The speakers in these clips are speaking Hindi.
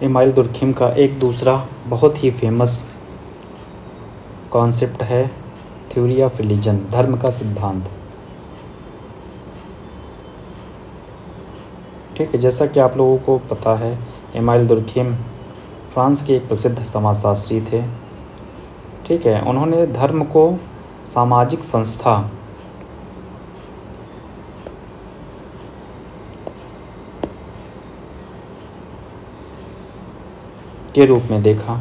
इमाइल दुर्खिम का एक दूसरा बहुत ही फेमस कॉन्सेप्ट है थ्योरी ऑफ रिलीजन, धर्म का सिद्धांत। ठीक है, जैसा कि आप लोगों को पता है, इमाइल दुर्खिम फ्रांस के एक प्रसिद्ध समाजशास्त्री थे। ठीक है, उन्होंने धर्म को सामाजिक संस्था के रूप में देखा।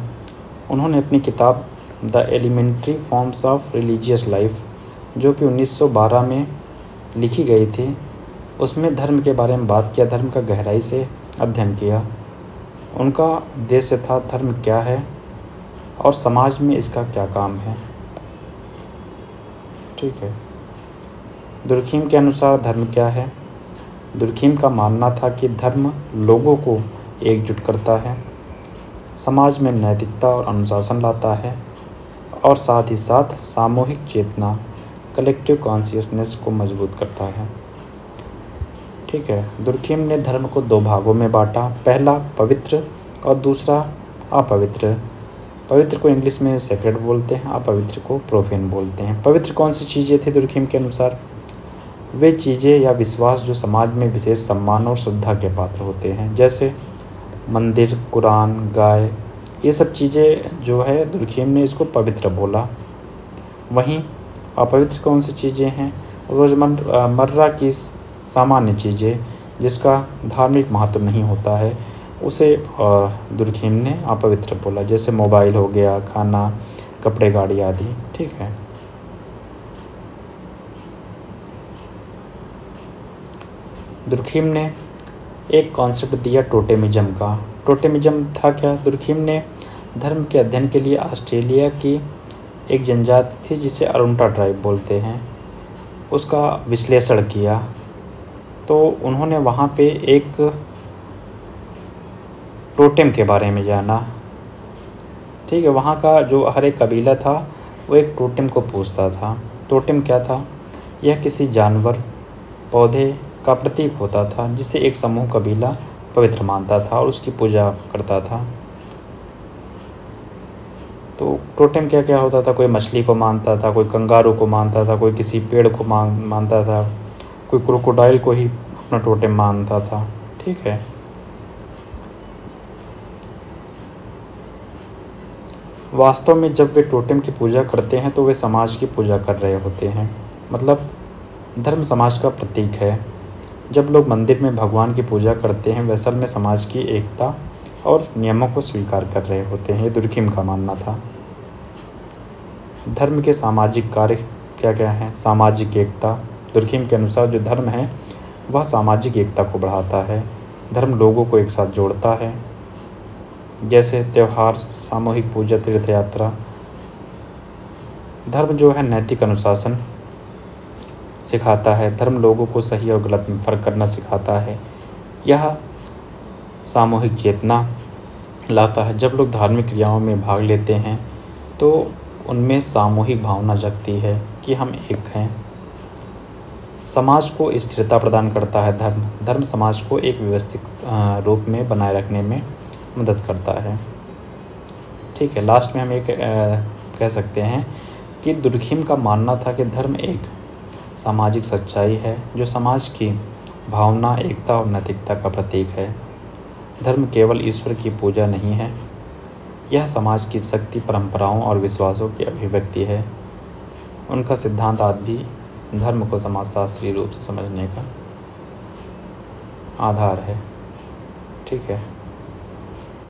उन्होंने अपनी किताब the elementary forms of religious life, जो कि 1912 में लिखी गई थी, उसमें धर्म के बारे में बात किया, धर्म का गहराई से अध्ययन किया। उनका उद्देश्य था धर्म क्या है और समाज में इसका क्या काम है। ठीक है, दुर्खिम के अनुसार धर्म क्या है। दुर्खिम का मानना था कि धर्म लोगों को एकजुट करता है, समाज में नैतिकता और अनुशासन लाता है और साथ ही साथ सामूहिक चेतना, कलेक्टिव कॉन्शियसनेस को मजबूत करता है। ठीक है, दुर्खिम ने धर्म को दो भागों में बांटा, पहला पवित्र और दूसरा अपवित्र। पवित्र को इंग्लिश में सेक्रेड बोलते हैं, अपवित्र को प्रोफेन बोलते हैं। पवित्र कौन सी चीज़ें थी दुर्खिम के अनुसार? वे चीज़ें या विश्वास जो समाज में विशेष सम्मान और श्रद्धा के पात्र होते हैं, जैसे मंदिर, कुरान, गाय, ये सब चीज़ें जो है दुर्खिम ने इसको पवित्र बोला। वहीं अपवित्र कौन सी चीज़ें हैं? रोज़मर्रा की सामान्य चीज़ें जिसका धार्मिक महत्व नहीं होता है, उसे दुर्खिम ने अपवित्र बोला, जैसे मोबाइल हो गया, खाना, कपड़े, गाड़ी आदि। ठीक है, दुर्खिम ने एक कॉन्सेप्ट दिया टोटेमिज्म का। टोटेमिज्म था क्या? दुर्खिम ने धर्म के अध्ययन के लिए ऑस्ट्रेलिया की एक जनजाति थी जिसे अरुंटा ट्राइब बोलते हैं, उसका विश्लेषण किया। तो उन्होंने वहाँ पे एक टोटेम के बारे में जाना। ठीक है, वहाँ का जो हर एक कबीला था वो एक टोटेम को पूजता था। टोटेम क्या था? यह किसी जानवर, पौधे का प्रतीक होता था जिसे एक समूह कबीला पवित्र मानता था और उसकी पूजा करता था। तो टोटेम क्या क्या होता था? कोई मछली को मानता था, कोई कंगारू को मानता था, कोई किसी पेड़ को मानता था, कोई क्रोकोडाइल को ही अपना टोटेम मानता था। ठीक है, वास्तव में जब वे टोटेम की पूजा करते हैं तो वे समाज की पूजा कर रहे होते हैं। मतलब धर्म समाज का प्रतीक है। जब लोग मंदिर में भगवान की पूजा करते हैं वे असल में समाज की एकता और नियमों को स्वीकार कर रहे होते हैं। ये दुर्खिम का मानना था। धर्म के सामाजिक कार्य क्या क्या हैं? सामाजिक एकता। दुर्खिम के अनुसार जो धर्म है वह सामाजिक एकता को बढ़ाता है। धर्म लोगों को एक साथ जोड़ता है, जैसे त्यौहार, सामूहिक पूजा, तीर्थ यात्रा। धर्म जो है नैतिक अनुशासन सिखाता है। धर्म लोगों को सही और गलत में फ़र्क करना सिखाता है। यह सामूहिक चेतना लाता है। जब लोग धार्मिक क्रियाओं में भाग लेते हैं तो उनमें सामूहिक भावना जगती है कि हम एक हैं। समाज को स्थिरता प्रदान करता है धर्म समाज को एक व्यवस्थित रूप में बनाए रखने में मदद करता है। ठीक है, लास्ट में हम एक कह सकते हैं कि दुर्खिम का मानना था कि धर्म एक सामाजिक सच्चाई है जो समाज की भावना, एकता और नैतिकता का प्रतीक है। धर्म केवल ईश्वर की पूजा नहीं है, यह समाज की शक्ति, परंपराओं और विश्वासों की अभिव्यक्ति है। उनका सिद्धांत आज भी धर्म को समाजशास्त्रीय रूप से समझने का आधार है। ठीक है।